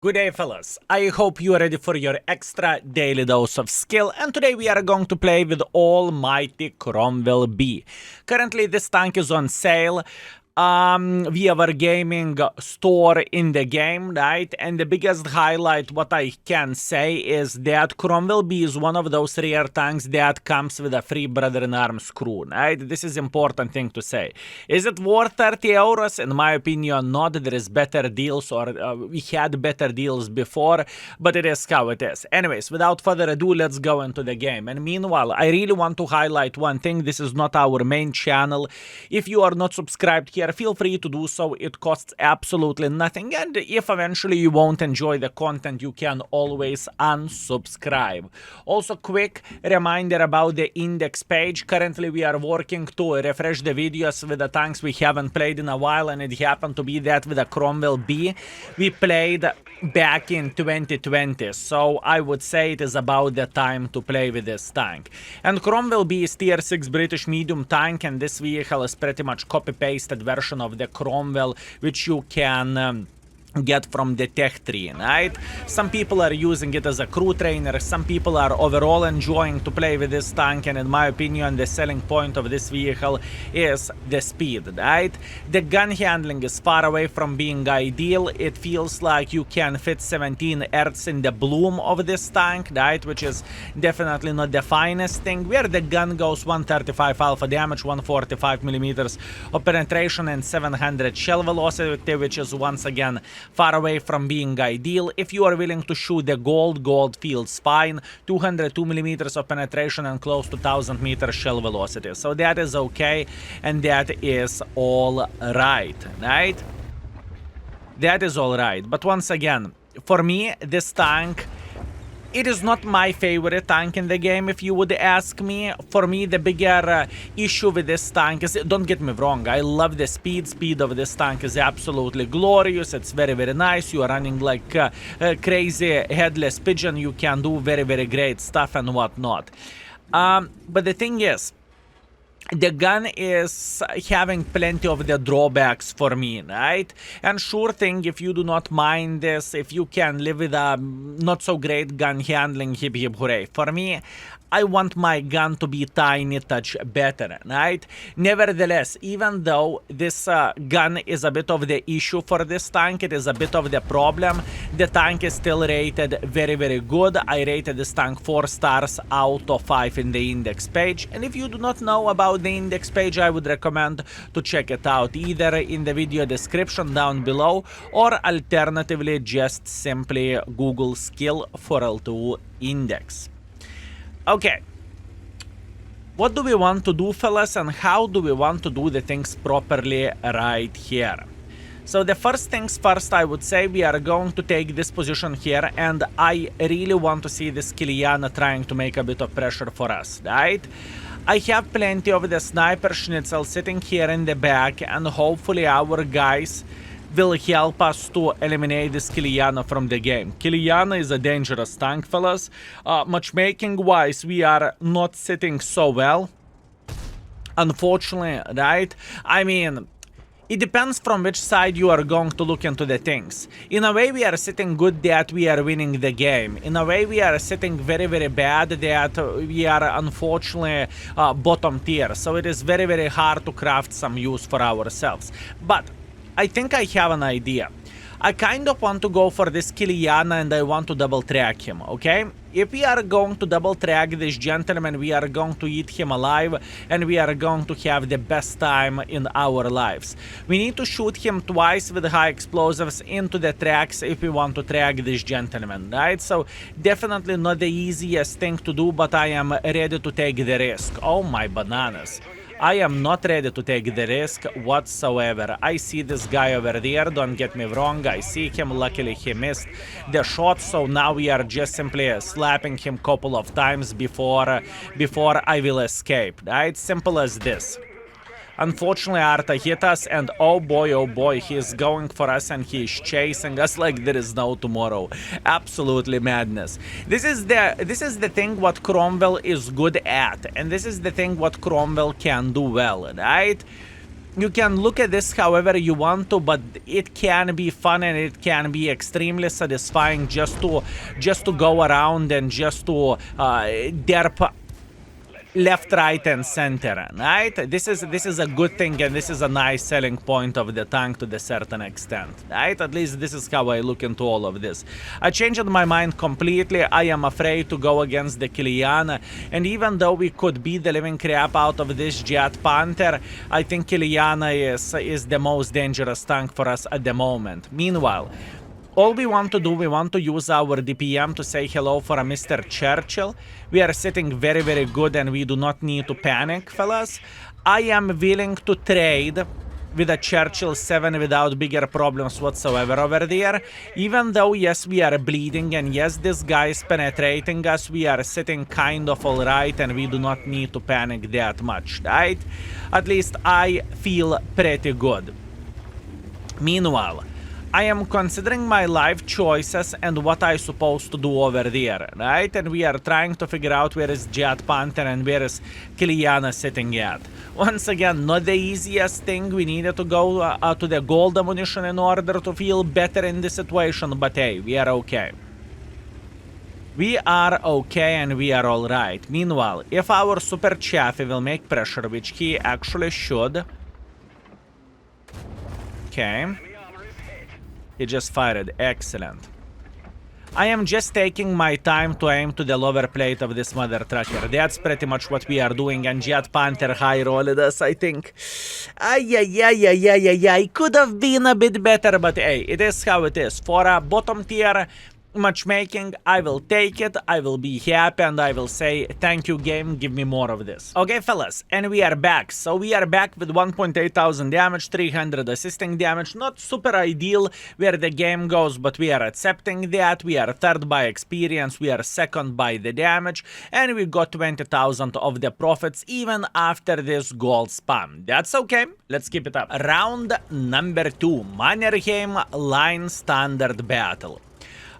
Good day, fellas. I hope you are ready for your extra daily dose of skill, and today we are going to play with almighty Cromwell B. Currently, this tank is on sale via our gaming store in the game, right? And the biggest highlight, what I can say, is that Cromwell B is one of those rare tanks that comes with a free brother-in-arms crew, right? This is important thing to say. Is it worth 30 euros? In my opinion, not. There is better deals, or we had better deals before, but it is how it is. Anyways, without further ado, let's go into the game. And meanwhile, I really want to highlight one thing. This is not our main channel. If you are not subscribed here, feel free to do so. It costs absolutely nothing, and if eventually you won't enjoy the content, you can always unsubscribe. Also, quick reminder about the index page. Currently we are working to refresh the videos with the tanks we haven't played in a while, and it happened to be that with a Cromwell B we played back in 2020, so I would say it is about the time to play with this tank. And Cromwell B is tier 6 British medium tank, and this vehicle is pretty much copy-pasted version of the Cromwell, which you can get from the tech tree, right? Some people are using it as a crew trainer, some people are overall enjoying to play with this tank, and in my opinion the selling point of this vehicle is the speed, right? The gun handling is far away from being ideal. It feels like you can fit 17 Hertz in the bloom of this tank, right? Which is definitely not the finest thing, where the gun goes 135 alpha damage, 145 millimeters of penetration, and 700 shell velocity, which is once again far away from being ideal. If you are willing to shoot the gold feels fine. 202 millimeters of penetration and close to 1000 meter shell velocity. So that is okay, and that is all right, right? That is all right. But once again, for me, this tank, it is not my favorite tank in the game, if you would ask me. For me, the bigger issue with this tank is, don't get me wrong, I love the speed of this tank is absolutely glorious. It's very, very nice. You are running like a crazy headless pigeon. You can do very, very great stuff and whatnot. But the thing is, the gun is having plenty of the drawbacks for me, right? And sure thing, if you do not mind this, if you can live with a not so great gun handling, hip hip hooray. For me, I want my gun to be tiny touch better, right? Nevertheless, even though this gun is a bit of the issue for this tank, it is a bit of the problem, the tank is still rated very, very good. I rated this tank 4 stars out of 5 in the index page. And if you do not know about the index page, I would recommend to check it out either in the video description down below, or alternatively just simply Google skill for L2 index. Okay, what do we want to do, fellas, and how do we want to do the things properly right here? So the first things first, I would say we are going to take this position here, and I really want to see this Karelia trying to make a bit of pressure for us, right? I have plenty of the sniper schnitzel sitting here in the back, and hopefully our guys will help us to eliminate this Karelia from the game. Karelia is a dangerous tank, fellas. Matchmaking-wise, we are not sitting so well, unfortunately, right? I mean, it depends from which side you are going to look into the things. In a way, we are sitting good that we are winning the game. In a way, we are sitting very, very bad that we are unfortunately bottom tier. So it is very, very hard to craft some use for ourselves. But I think I have an idea. I kind of want to go for this Karelia, and I want to double track him, okay? If we are going to double track this gentleman, we are going to eat him alive, and we are going to have the best time in our lives. We need to shoot him twice with high explosives into the tracks if we want to track this gentleman, right? So definitely not the easiest thing to do, but I am ready to take the risk. Oh my bananas. I am not ready to take the risk whatsoever. I see this guy over there, don't get me wrong, I see him. Luckily he missed the shot, so now we are just simply slapping him a couple of times before I will escape, right? Simple as this. Unfortunately, Arta hit us, and oh boy, he's going for us, and he's chasing us like there is no tomorrow. Absolutely madness. This is the thing what Cromwell is good at, and this is the thing what Cromwell can do well, right? You can look at this however you want to, but it can be fun and it can be extremely satisfying just to go around and just to derp left, right, and center, right? This is a good thing, and this is a nice selling point of the tank to the certain extent, right? At least this is how I look into all of this. I changed my mind completely. I am afraid to go against the Karelia, and even though we could beat the living crap out of this Jet Panther, I think Karelia is the most dangerous tank for us at the moment. Meanwhile, all we want to do, we want to use our DPM to say hello for a Mr. Churchill. We are sitting very, very good and we do not need to panic, fellas. I am willing to trade with a Churchill 7 without bigger problems whatsoever over there. Even though, yes, we are bleeding and yes, this guy is penetrating us, we are sitting kind of alright and we do not need to panic that much, right? At least I feel pretty good. Meanwhile, I am considering my life choices and what I supposed to do over there, right? And we are trying to figure out where is Jet Panther and where is Karelia sitting at. Once again, not the easiest thing. We needed to go to the gold ammunition in order to feel better in this situation, but hey, we are okay. We are okay and we are alright. Meanwhile, if our Super Chaffee will make pressure, which he actually should. Okay. He just fired. Excellent. I am just taking my time to aim to the lower plate of this mother trucker. That's pretty much what we are doing. And Jet Panther high rolled us, I think. Ay. Could have been a bit better, but hey, it is how it is. For a bottom tier matchmaking, I will take it, I will be happy, and I will say, thank you game, give me more of this. Okay, fellas, and we are back. So we are back with 1.8 thousand damage, 300 assisting damage. Not super ideal where the game goes, but we are accepting that. We are third by experience, we are second by the damage, and we got 20,000 of the profits even after this gold spam. That's okay, let's keep it up. Round number 2, Mannerheim Line standard battle.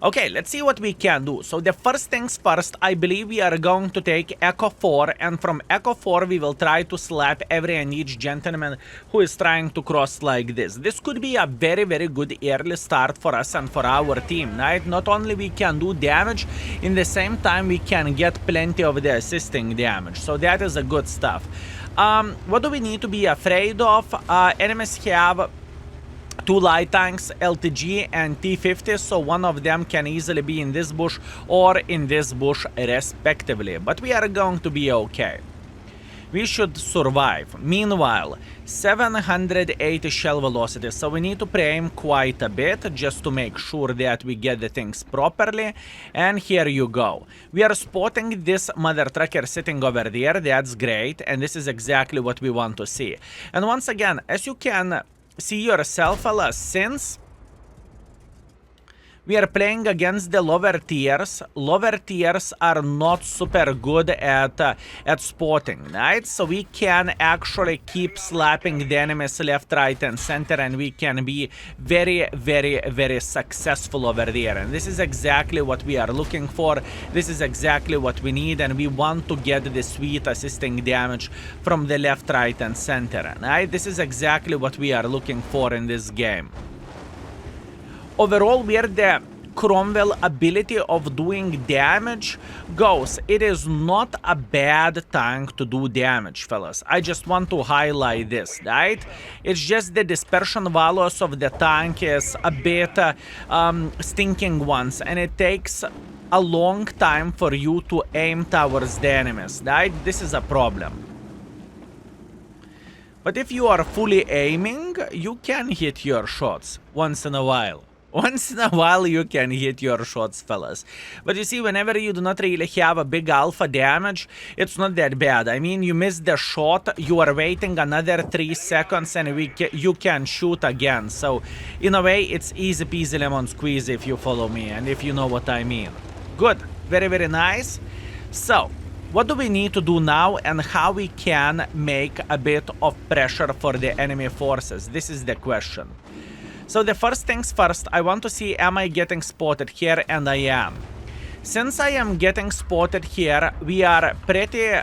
Okay, let's see what we can do. So the first things first, I believe we are going to take Echo 4, and from Echo 4 we will try to slap every and each gentleman who is trying to cross like this. This could be a very, very good early start for us and for our team, right? Not only we can do damage, in the same time we can get plenty of the assisting damage. So that is a good stuff. What do we need to be afraid of? Enemies have 2 light tanks, LTG and T50, so one of them can easily be in this bush or in this bush respectively, but we are going to be okay. We should survive. Meanwhile, 780 shell velocity, so we need to pre-aim quite a bit just to make sure that we get the things properly. And here you go. We are spotting this mother trucker sitting over there. That's great, and this is exactly what we want to see. And once again, as you can see yourself, fellas, since we are playing against the lower tiers are not super good at spotting, right? So we can actually keep slapping the enemies left, right, and center, and we can be very, very, very successful over there. And this is exactly what we are looking for. This is exactly what we need, and we want to get the sweet assisting damage from the left, right, and center, right? This is exactly what we are looking for in this game. Overall, where the Cromwell ability of doing damage goes, it is not a bad tank to do damage, fellas. I just want to highlight this, right? It's just the dispersion values of the tank is a bit stinking ones, and it takes a long time for you to aim towards the enemies, right? This is a problem. But if you are fully aiming, you can hit your shots once in a while. Once in a while you can hit your shots, fellas. But you see, whenever you do not really have a big alpha damage, it's not that bad. I mean, you miss the shot, you are waiting another 3 seconds, and you can shoot again. So, in a way, it's easy peasy lemon squeeze if you follow me, and if you know what I mean. Good. Very, very nice. So, what do we need to do now, and how we can make a bit of pressure for the enemy forces? This is the question. So the first things first, I want to see, am I getting spotted here? And I am. Since I am getting spotted here, we are pretty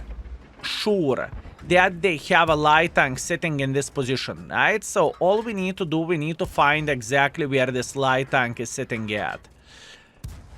sure that they have a light tank sitting in this position, right? So all we need to do, we need to find exactly where this light tank is sitting at.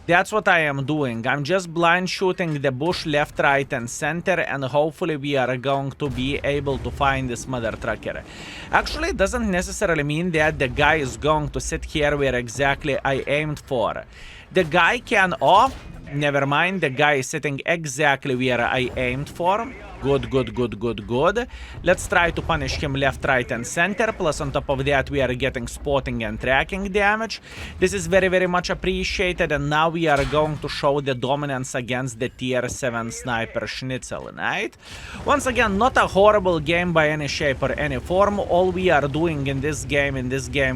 That's what I am doing. I'm just blind shooting the bush left, right, and center, and hopefully we are going to be able to find this mother trucker. Actually, it doesn't necessarily mean that the guy is going to sit here where exactly I aimed for. The guy can... Oh, never mind. The guy is sitting exactly where I aimed for. Good, good, good, good, good. Let's try to punish him left, right, and center. Plus, on top of that, we are getting spotting and tracking damage. This is very, very much appreciated. And now we are going to show the dominance against the tier 7 sniper Schnitzel, right? Once again, not a horrible game by any shape or any form. All we are doing in this game,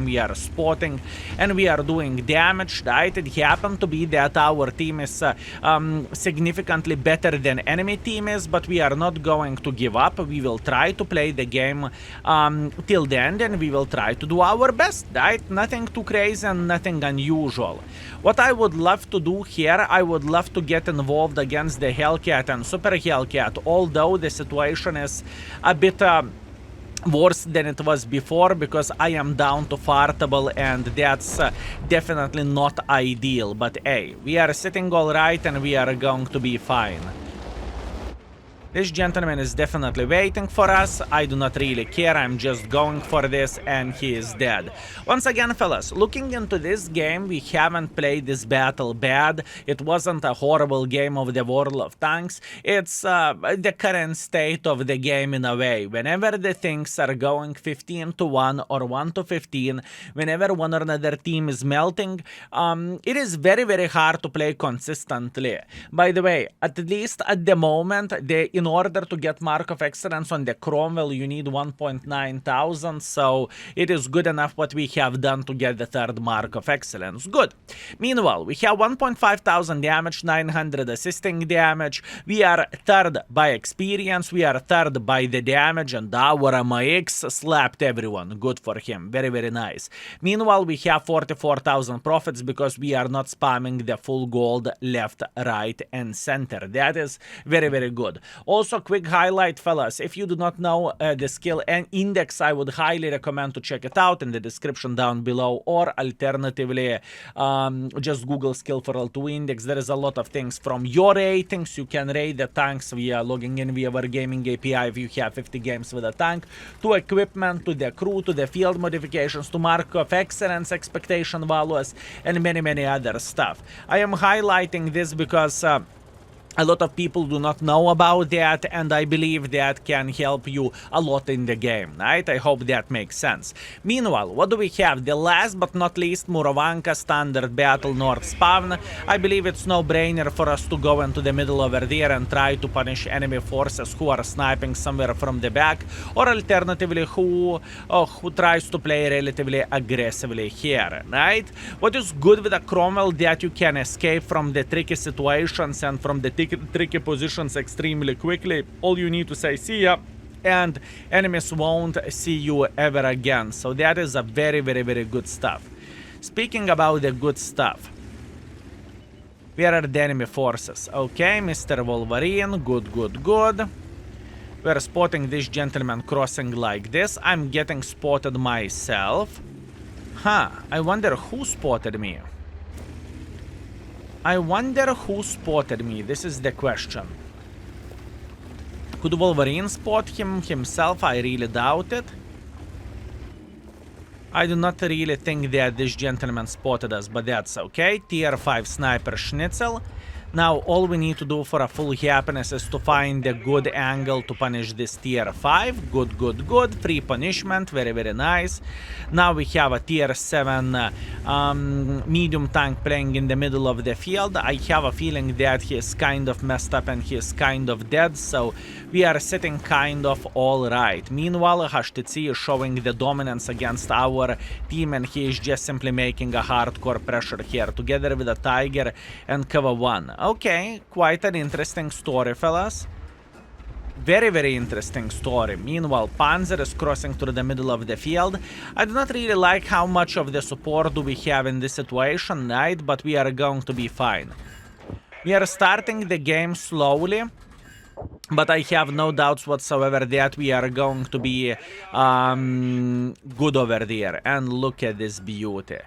we are spotting and we are doing damage, right? It happened to be that our team is significantly better than enemy team is, but we are not going to give up. We will try to play the game till the end, and we will try to do our best, right? Nothing too crazy and nothing unusual. What I would love to do here, I would love to get involved against the Hellcat and Super Hellcat, although the situation is a bit worse than it was before, because I am down to fartable, and that's definitely not ideal. But hey, we are sitting all right and we are going to be fine. This gentleman is definitely waiting for us. I do not really care. I'm just going for this, and he is dead. Once again, fellas, looking into this game, we haven't played this battle bad. It wasn't a horrible game of the World of Tanks. It's the current state of the game in a way. Whenever the things are going 15-1 or 1-15, whenever one or another team is melting, it is very, very hard to play consistently. By the way, at least at the moment, in order to get Mark of Excellence on the Cromwell, you need 1.9 thousand, so it is good enough what we have done to get the third Mark of Excellence. Good. Meanwhile, we have 1.5 thousand damage, 900 assisting damage. We are third by experience, we are third by the damage, and our MX slapped everyone. Good for him. Very, very nice. Meanwhile, we have 44,000 profits because we are not spamming the full gold left, right, and center. That is very, very good. Also, quick highlight, fellas, if you do not know the skill and index, I would highly recommend to check it out in the description down below, or alternatively, just Google skill for L2 index. There is a lot of things from your ratings. You can rate the tanks via logging in via our gaming API if you have 50 games with a tank, to equipment, to the crew, to the field modifications, to Mark of Excellence expectation values, and many, many other stuff. I am highlighting this because a lot of people do not know about that, and I believe that can help you a lot in the game, right? I hope that makes sense. Meanwhile, what do we have? The last but not least, Murovanka Standard Battle North Spawn. I believe it's no-brainer for us to go into the middle over there and try to punish enemy forces who are sniping somewhere from the back, or alternatively who tries to play relatively aggressively here, right? What is good with a Cromwell, that you can escape from the tricky situations and from the tricky positions extremely quickly. All you need to say see ya, and enemies won't see you ever again. So that is a very, very, very good stuff. Speaking about the good stuff, where are the enemy forces? Okay, Mr. Wolverine, good, good, good. We're spotting this gentleman crossing like this. I'm getting spotted myself. Huh, I wonder who spotted me. I wonder who spotted me. This is the question. Could Wolverine spot him himself? I really doubt it. I do not really think that this gentleman spotted us, but that's okay. Tier 5 Sniper Schnitzel. Now, all we need to do for a full happiness is to find a good angle to punish this tier 5. Good, good, good. Free punishment. Very, very nice. Now we have a tier 7 medium tank playing in the middle of the field. I have a feeling that he is kind of messed up and he is kind of dead, so we are sitting kind of all right. Meanwhile, HTC is showing the dominance against our team, and he is just simply making a hardcore pressure here, together with a Tiger and Cover 1. Okay, quite an interesting story, fellas. Very, very interesting story. Meanwhile, Panzer is crossing through the middle of the field. I do not really like how much of the support do we have in this situation, right? But we are going to be fine. We are starting the game slowly. But I have no doubts whatsoever that we are going to be good over there. And look at this beauty.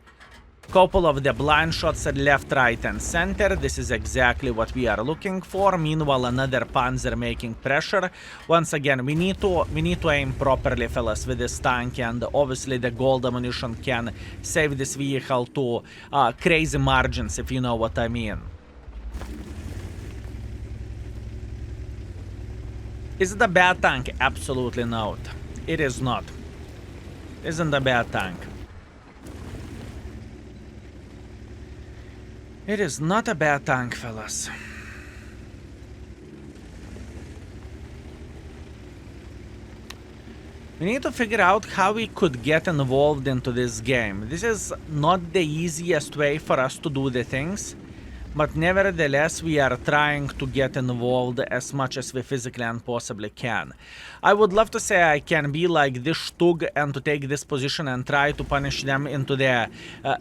Couple of the blind shots at left, right, and center. This is exactly what we are looking for. Meanwhile, another Panzer making pressure. Once again, we need to aim properly, fellas, with this tank, and obviously the gold ammunition can save this vehicle to crazy margins, if you know what I mean. Is it a bad tank? Absolutely not. It is not. Isn't a bad tank. It is not a bad tank, fellas. We need to figure out how we could get involved into this game. This is not the easiest way for us to do the things, but nevertheless we are trying to get involved as much as we physically and possibly can. I would love to say I can be like this Stug and to take this position and try to punish them into the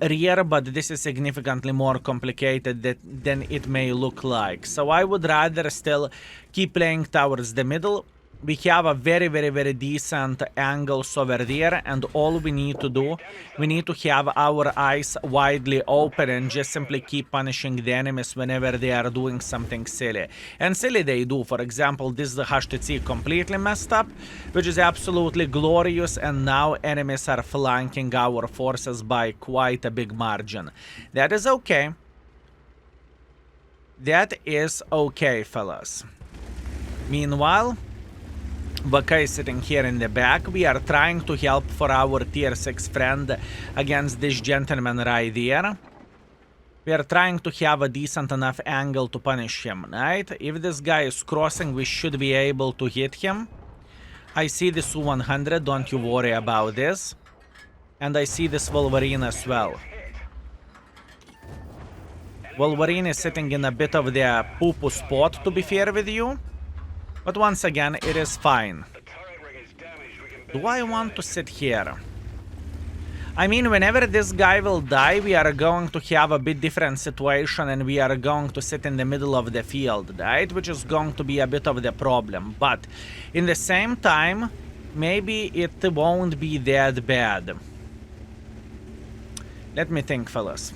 rear, but this is significantly more complicated than it may look like. So I would rather still keep playing towards the middle. We have a very decent angles over there, and all we need to do, we need to have our eyes widely open and just simply keep punishing the enemies whenever they are doing something silly. And silly they do. For example, this is the HTC completely messed up, which is absolutely glorious, and now enemies are flanking our forces by quite a big margin. That is okay. That is okay, fellas. Meanwhile, Baka is sitting here in the back. We are trying to help for our tier 6 friend against this gentleman right there. We are trying to have a decent enough angle to punish him, right? If this guy is crossing, we should be able to hit him. I see this Su-100, don't you worry about this. And I see this Wolverine as well. Wolverine is sitting in a bit of the poo-poo spot, to be fair with you. But once again, it is fine. Do I want to sit here? I mean, whenever this guy will die, we are going to have a bit different situation and we are going to sit in the middle of the field, right? Which is going to be a bit of the problem. But in the same time, maybe it won't be that bad. Let me think, fellas.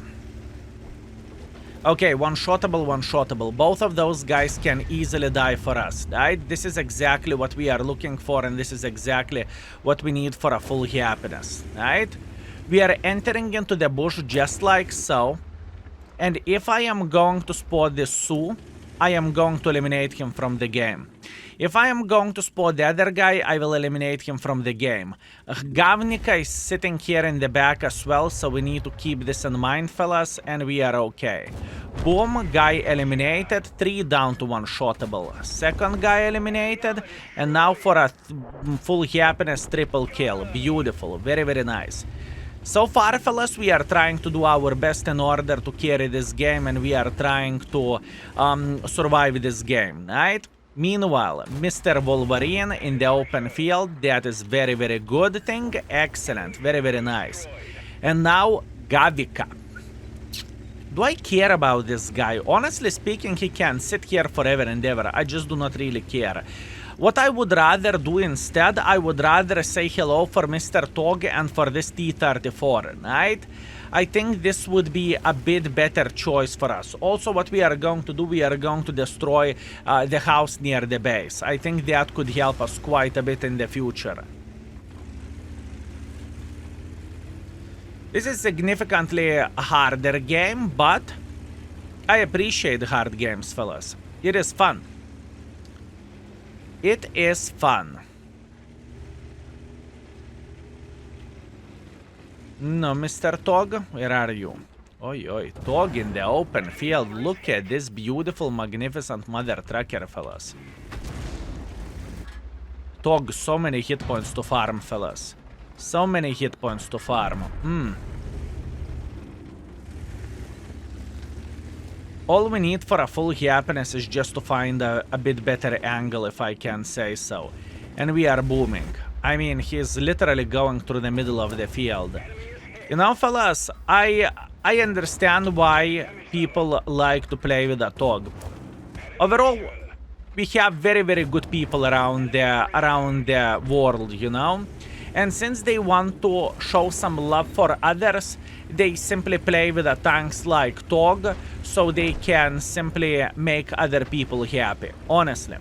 Okay, one-shottable. Both of those guys can easily die for us, right? This is exactly what we are looking for, and this is exactly what we need for a full happiness, right? We are entering into the bush just like so. And if I am going to spot this Su, I am going to eliminate him from the game. If I am going to spot the other guy, I will eliminate him from the game. Gavnika is sitting here in the back as well, so we need to keep this in mind, fellas, and we are okay. Boom, guy eliminated, 3 down to one-shottable. Second guy eliminated, and now for a full happiness triple kill. Beautiful, very nice. So far, fellas, we are trying to do our best in order to carry this game, and we are trying to survive this game, right? Meanwhile, Mr. Wolverine in the open field, that is very good thing. Excellent, very nice. And now, Gavika. Do I care about this guy? Honestly speaking, he can sit here forever and ever. I just do not really care. What I would rather do instead, I would rather say hello for Mr. Tog and for this T-34, right? I think this would be a bit better choice for us. Also, what we are going to do, we are going to destroy the house near the base. I think that could help us quite a bit in the future. This is significantly a harder game, but I appreciate hard games, fellas. It is fun. It is fun. No, Mr. Tog, where are you? Oi, Tog in the open field. Look at this beautiful, magnificent mother trucker, fellas. Tog, so many hit points to farm, fellas. So many hit points to farm. All we need for a full happiness is just to find a bit better angle, if I can say so. And we are booming. I mean, he's literally going through the middle of the field. You know, fellas, I understand why people like to play with a Tog. Overall, we have very, very good people around the world, you know? And since they want to show some love for others, they simply play with the tanks like Tog, so they can simply make other people happy, honestly.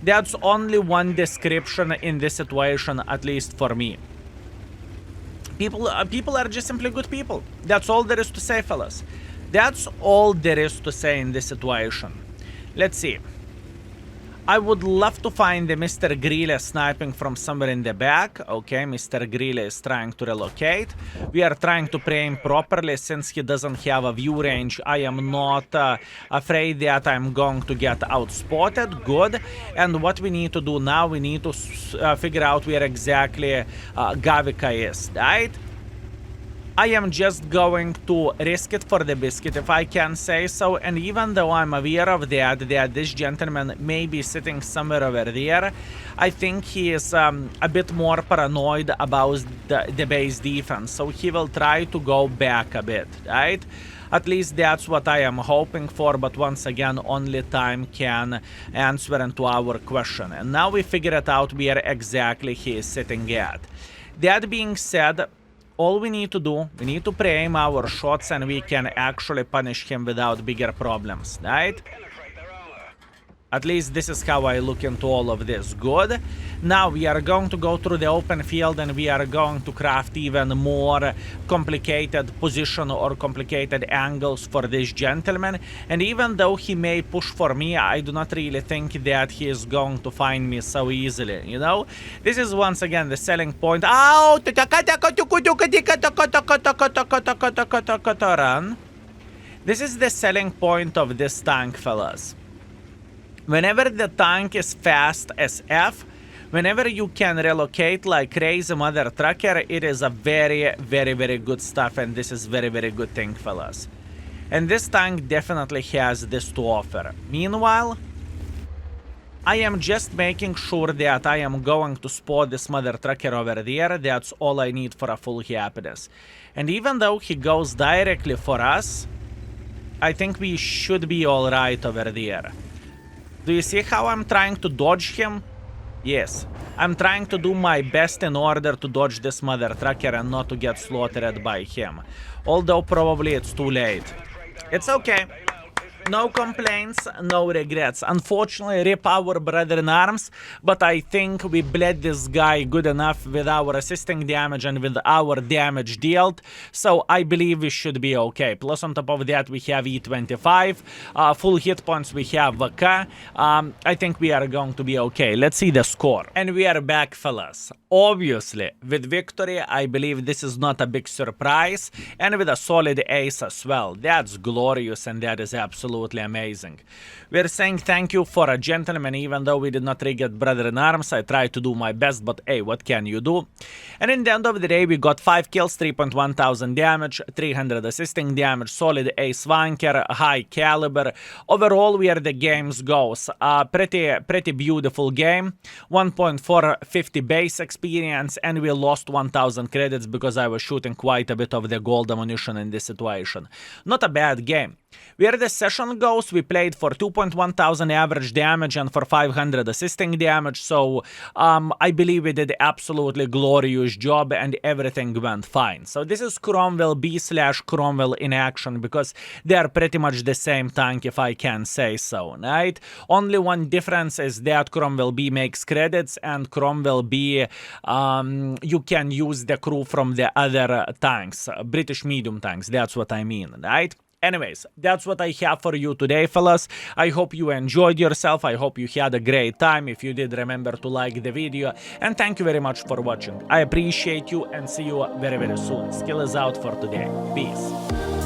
That's only one description in this situation, at least for me. People are just simply good people. That's all there is to say, fellas. That's all there is to say in this situation. Let's see. I would love to find the Mr. Karelia sniping from somewhere in the back. Okay, Mr. Karelia is trying to relocate. We are trying to pray him properly since he doesn't have a view range. I am not afraid that I'm going to get outspotted. Good. And what we need to do now, we need to figure out where exactly Gavika is, right? I am just going to risk it for the biscuit, if I can say so, and even though I'm aware of that this gentleman may be sitting somewhere over there, I think he is a bit more paranoid about the base defense, so he will try to go back a bit, right? At least that's what I am hoping for, but once again, only time can answer into our question. And now we figure it out where exactly he is sitting at. That being said, all we need to do, we need to pre-aim our shots and we can actually punish him without bigger problems, right? At least this is how I look into all of this. Good. Now we are going to go through the open field and we are going to craft even more complicated position or complicated angles for this gentleman. And even though he may push for me, I do not really think that he is going to find me so easily, you know? This is once again the selling point. Ow! Run. This is the selling point of this tank, fellas. Whenever the tank is fast as F, whenever you can relocate like crazy mother trucker, it is a very, very, very good stuff, and this is very, very good thing, fellas. And this tank definitely has this to offer. Meanwhile, I am just making sure that I am going to spot this mother trucker over there. That's all I need for a full happiness. And even though he goes directly for us, I think we should be alright over there. Do you see how I'm trying to dodge him? Yes. I'm trying to do my best in order to dodge this mother trucker and not to get slaughtered by him. Although probably it's too late. It's okay. No complaints, no regrets. Unfortunately, rip our brother in arms, but I think we bled this guy good enough with our assisting damage and with our damage dealt, so I believe we should be okay. Plus on top of that we have E25, full hit points we have VK. I think we are going to be okay. Let's see the score. And we are back, fellas. Obviously, with victory, I believe this is not a big surprise, and with a solid ace as well. That's glorious and that is absolutely amazing. We're saying thank you for a gentleman, even though we did not really get brother in arms. I tried to do my best, but hey, what can you do? And in the end of the day, we got 5 kills, 3.1 thousand damage, 300 assisting damage, solid ace wanker, high caliber. Overall, where the games goes, pretty beautiful game. 1.450 base experience, and we lost 1000 credits because I was shooting quite a bit of the gold ammunition in this situation. Not a bad game. Where the session goes, we played for 2.1 thousand average damage and for 500 assisting damage, so I believe we did absolutely glorious job and everything went fine. So this is Cromwell B / Cromwell in action, because they are pretty much the same tank, if I can say so, right? Only one difference is that Cromwell B makes credits, and Cromwell B, you can use the crew from the other tanks, British medium tanks, that's what I mean, right? Anyways, that's what I have for you today, fellas. I hope you enjoyed yourself. I hope you had a great time. If you did, remember to like the video. And thank you very much for watching. I appreciate you and see you very, very soon. Skill is out for today. Peace.